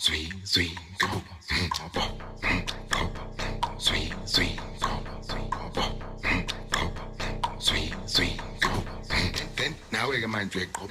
sweet, sweet, go, go, sweet, sweet, go, go, sweet, sweet, go. Then now we're going to go,